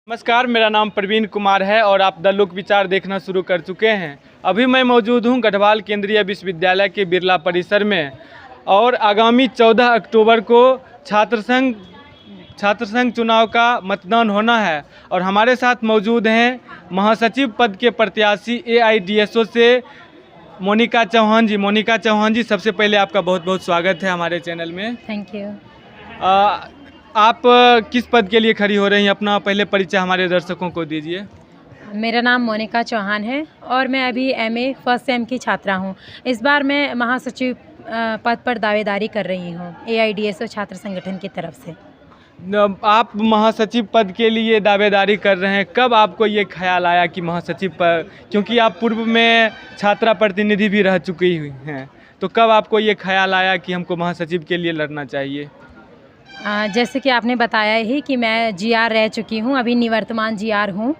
नमस्कार, मेरा नाम प्रवीण कुमार है और आप द लोक विचार देखना शुरू कर चुके हैं। अभी मैं मौजूद हूं गढ़वाल केंद्रीय विश्वविद्यालय के बिरला परिसर में और आगामी 14 अक्टूबर को छात्र संघ चुनाव का मतदान होना है और हमारे साथ मौजूद हैं महासचिव पद के प्रत्याशी AIDSO से मोनिका चौहान जी। मोनिका चौहान जी, सबसे पहले आपका बहुत बहुत स्वागत है हमारे चैनल में। Thank you. आप किस पद के लिए खड़ी हो रही हैं? अपना पहले परिचय हमारे दर्शकों को दीजिए। मेरा नाम मोनिका चौहान है और मैं अभी MA फर्स्ट सेम की छात्रा हूँ। इस बार मैं महासचिव पद पर दावेदारी कर रही हूँ AIDSO छात्र संगठन की तरफ से। आप महासचिव पद के लिए दावेदारी कर रहे हैं, कब आपको ये ख्याल आया कि महासचिव पद, क्योंकि आप पूर्व में छात्रा प्रतिनिधि भी रह चुकी हुई हैं, तो कब आपको ये ख्याल आया कि हमको महासचिव के लिए लड़ना चाहिए? जैसे कि आपने बताया ही कि मैं GR रह चुकी हूँ, अभी निवर्तमान GR हूँ।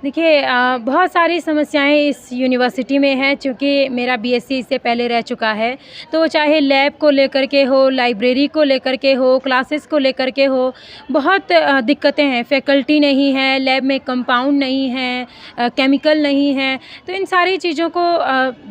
देखिए, बहुत सारी समस्याएं इस यूनिवर्सिटी में हैं, चूँकि मेरा BSc इससे पहले रह चुका है, तो चाहे लैब को लेकर के हो, लाइब्रेरी को लेकर के हो, क्लासेस को लेकर के हो, बहुत दिक्कतें हैं। फैकल्टी नहीं है, लैब में कंपाउंड नहीं है, केमिकल नहीं है। तो इन सारी चीज़ों को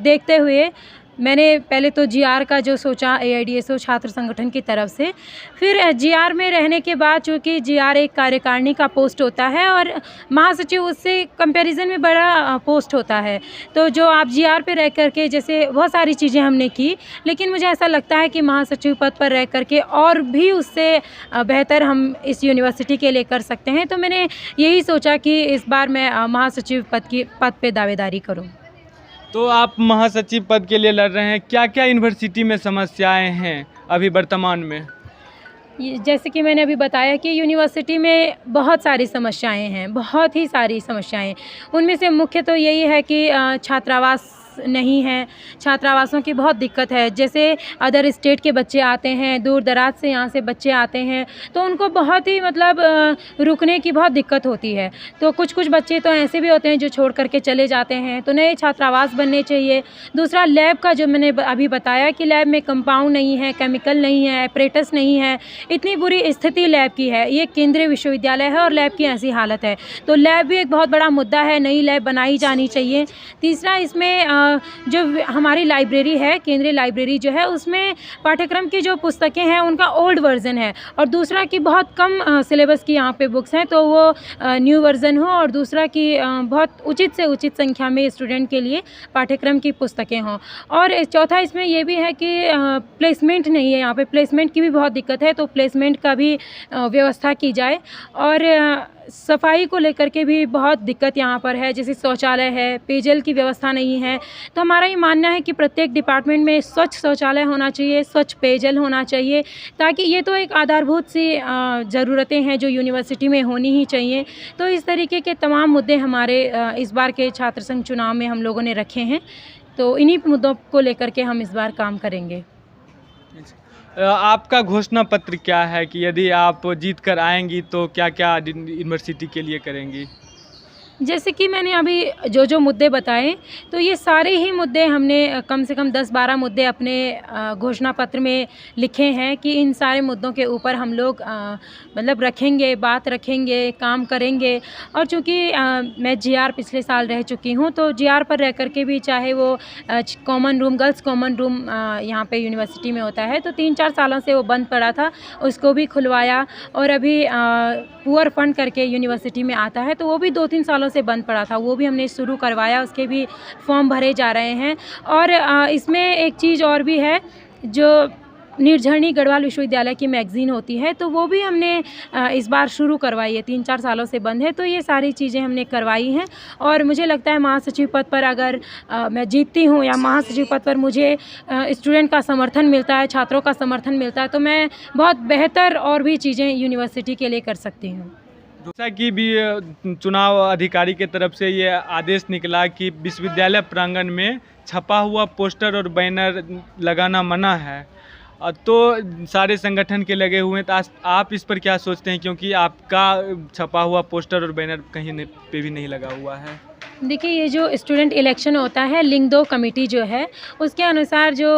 देखते हुए मैंने पहले तो GR का जो सोचा AIDSO छात्र संगठन की तरफ से, फिर GR में रहने के बाद, चूँकि GR एक कार्यकारिणी का पोस्ट होता है और महासचिव उससे कंपैरिजन में बड़ा पोस्ट होता है, तो जो आप GR पे रह कर के, जैसे बहुत सारी चीज़ें हमने की, लेकिन मुझे ऐसा लगता है कि महासचिव पद पर रह कर के और भी उससे बेहतर हम इस यूनिवर्सिटी के लिए कर सकते हैं। तो मैंने यही सोचा कि इस बार मैं महासचिव पद पे दावेदारी करूँ। तो आप महासचिव पद के लिए लड़ रहे हैं, क्या क्या यूनिवर्सिटी में समस्याएं हैं अभी वर्तमान में? जैसे कि मैंने अभी बताया कि यूनिवर्सिटी में बहुत सारी समस्याएं हैं, बहुत ही सारी समस्याएं। उनमें से मुख्य तो यही है कि छात्रावास नहीं है, छात्रावासों की बहुत दिक्कत है। जैसे अदर स्टेट के बच्चे आते हैं, दूर दराज से यहाँ से बच्चे आते हैं, तो उनको बहुत ही मतलब रुकने की बहुत दिक्कत होती है। तो कुछ बच्चे तो ऐसे भी होते हैं जो छोड़ करके चले जाते हैं, तो नए छात्रावास बनने चाहिए। दूसरा, लैब का जो मैंने अभी बताया कि लैब में कंपाउंड नहीं है, केमिकल नहीं है, एपरेटस नहीं है, इतनी बुरी स्थिति लैब की है। ये केंद्रीय विश्वविद्यालय है और लैब की ऐसी हालत है, तो लैब भी एक बहुत बड़ा मुद्दा है, नई लैब बनाई जानी चाहिए। तीसरा, इसमें जो हमारी लाइब्रेरी है, केंद्रीय लाइब्रेरी जो है, उसमें पाठ्यक्रम की जो पुस्तकें हैं उनका ओल्ड वर्जन है, और दूसरा कि बहुत कम सिलेबस की यहाँ पे बुक्स हैं, तो वो न्यू वर्जन हो, और दूसरा कि बहुत उचित से उचित संख्या में स्टूडेंट के लिए पाठ्यक्रम की पुस्तकें हों। और चौथा, इसमें ये भी है कि प्लेसमेंट नहीं है, यहाँ पे प्लेसमेंट की भी बहुत दिक्कत है, तो प्लेसमेंट का भी व्यवस्था की जाए। और सफाई को लेकर के भी बहुत दिक्कत यहाँ पर है, जैसे शौचालय है, पेयजल की व्यवस्था नहीं है। तो हमारा ये मानना है कि प्रत्येक डिपार्टमेंट में स्वच्छ शौचालय होना चाहिए, स्वच्छ पेयजल होना चाहिए, ताकि ये तो एक आधारभूत सी ज़रूरतें हैं जो यूनिवर्सिटी में होनी ही चाहिए। तो इस तरीके के तमाम मुद्दे हमारे इस बार के छात्र संघ चुनाव में हम लोगों ने रखे हैं, तो इन्हीं मुद्दों को लेकर के हम इस बार काम करेंगे। आपका घोषणा पत्र क्या है कि यदि आप जीत कर आएंगी तो क्या क्या यूनिवर्सिटी के लिए करेंगी? जैसे कि मैंने अभी जो मुद्दे बताए, तो ये सारे ही मुद्दे हमने कम से कम 10-12 मुद्दे अपने घोषणा पत्र में लिखे हैं कि इन सारे मुद्दों के ऊपर हम लोग मतलब रखेंगे, बात रखेंगे, काम करेंगे। और चूँकि मैं GR पिछले साल रह चुकी हूँ, तो GR पर रह कर के भी, चाहे वो common room, girls common room यहाँ पे यूनिवर्सिटी में होता है, तो 3-4 सालों से वो बंद पड़ा था, उसको भी खुलवाया। और अभी पुअर फंड करके यूनिवर्सिटी में आता है, तो वो भी 2-3 सालों से बंद पड़ा था, वो भी हमने शुरू करवाया, उसके भी फॉर्म भरे जा रहे हैं। और इसमें एक चीज़ और भी है, जो निर्झरणी गढ़वाल विश्वविद्यालय की मैगज़ीन होती है, तो वो भी हमने इस बार शुरू करवाई है, 3-4 सालों से बंद है। तो ये सारी चीज़ें हमने करवाई हैं, और मुझे लगता है महासचिव पद पर अगर मैं जीतती हूँ, या महासचिव पद पर मुझे स्टूडेंट का समर्थन मिलता है, छात्रों का समर्थन मिलता है, तो मैं बहुत बेहतर और भी चीज़ें यूनिवर्सिटी के लिए कर सकती हूँ। जैसा कि भी चुनाव अधिकारी के तरफ से ये आदेश निकला कि विश्वविद्यालय प्रांगण में छपा हुआ पोस्टर और बैनर लगाना मना है, तो सारे संगठन के लगे हुए हैं, तो आप इस पर क्या सोचते हैं, क्योंकि आपका छपा हुआ पोस्टर और बैनर कहीं पे भी नहीं लगा हुआ है? देखिए, ये जो स्टूडेंट इलेक्शन होता है, लिंग 2 कमेटी जो है, उसके अनुसार जो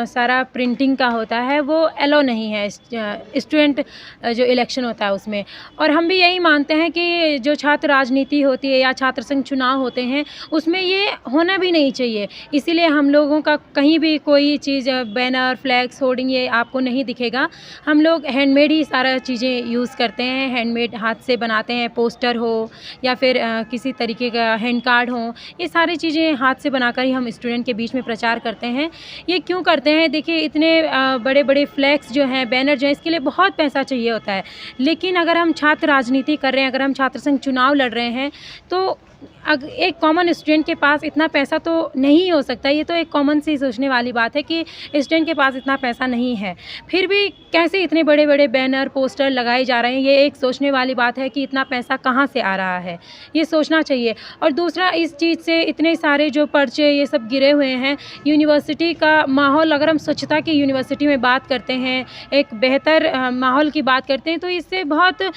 सारा प्रिंटिंग का होता है वो एलो नहीं है स्टूडेंट जो इलेक्शन होता है उसमें। और हम भी यही मानते हैं कि जो छात्र राजनीति होती है या छात्र संघ चुनाव होते हैं, उसमें ये होना भी नहीं चाहिए। इसीलिए हम लोगों का कहीं भी कोई चीज़ बैनर, फ्लैक्स, होर्डिंग ये आपको नहीं दिखेगा। हम लोग हैंडमेड ही सारा चीज़ें यूज़ करते हैं, हैंडमेड हाथ से बनाते हैं, पोस्टर हो या फिर किसी तरीके का हैंड कार्ड हो, ये सारी चीज़ें हाथ से बनाकर ही हम स्टूडेंट के बीच में प्रचार करते हैं। ये क्यों करते हैं? देखिए, इतने बड़े बड़े फ्लैक्स जो हैं, बैनर जो हैं, इसके लिए बहुत पैसा चाहिए होता है। लेकिन अगर हम छात्र राजनीति कर रहे हैं, अगर हम छात्र संघ चुनाव लड़ रहे हैं, तो एक कॉमन स्टूडेंट के पास इतना पैसा तो नहीं हो सकता। ये तो एक कॉमन सी सोचने वाली बात है कि स्टूडेंट के पास इतना पैसा नहीं है। फिर भी कैसे इतने बड़े बड़े बैनर, पोस्टर लगाए जा रहे हैं, ये एक सोचने वाली बात है कि इतना पैसा कहाँ से आ रहा है, ये सोचना चाहिए। और दूसरा, इस चीज़ से इतने सारे जो पर्चे ये सब गिरे हुए हैं, यूनिवर्सिटी का माहौल, अगर हम स्वच्छता की यूनिवर्सिटी में बात करते हैं, एक बेहतर माहौल की बात करते हैं, तो इससे बहुत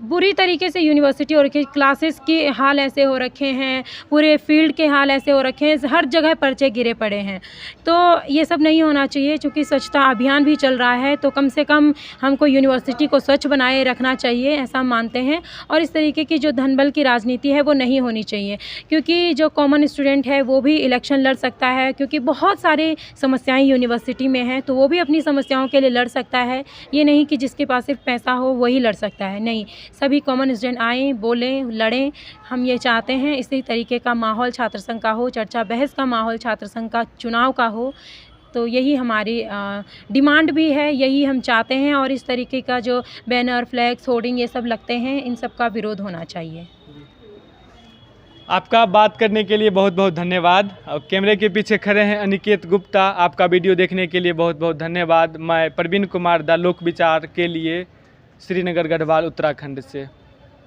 बुरी तरीके से यूनिवर्सिटी और क्लासेस के हाल ऐसे हो रखे हैं, पूरे फील्ड के हाल ऐसे हो रखे हैं, हर जगह पर्चे गिरे पड़े हैं। तो ये सब नहीं होना चाहिए। चूँकि स्वच्छता अभियान भी चल रहा है, तो कम से कम हमको यूनिवर्सिटी को स्वच्छ बनाए रखना चाहिए, ऐसा हम मानते हैं। और इस तरीके की जो धनबल की राजनीति है वो नहीं होनी चाहिए, क्योंकि जो कॉमन स्टूडेंट है वो भी इलेक्शन लड़ सकता है, क्योंकि बहुत सारी समस्याएँ यूनिवर्सिटी में हैं, तो वो भी अपनी समस्याओं के लिए लड़ सकता है। ये नहीं कि जिसके पास सिर्फ पैसा हो वही लड़ सकता है, नहीं, सभी कॉमन स्टूडेंट आएँ, बोलें, लड़ें। हम ये चाहते हैं इसी तरीके का माहौल छात्र संघ का हो, चर्चा बहस का माहौल छात्र संघ का चुनाव का हो। तो यही हमारी डिमांड भी है, यही हम चाहते हैं। और इस तरीके का जो बैनर, फ्लैक्स, होर्डिंग ये सब लगते हैं, इन सब का विरोध होना चाहिए। आपका बात करने के लिए बहुत बहुत धन्यवाद। और कैमरे के पीछे खड़े हैं अनिकेत गुप्ता। आपका वीडियो देखने के लिए बहुत बहुत धन्यवाद। मैं प्रवीण कुमार द लोक विचार के लिए श्रीनगर गढ़वाल उत्तराखंड से।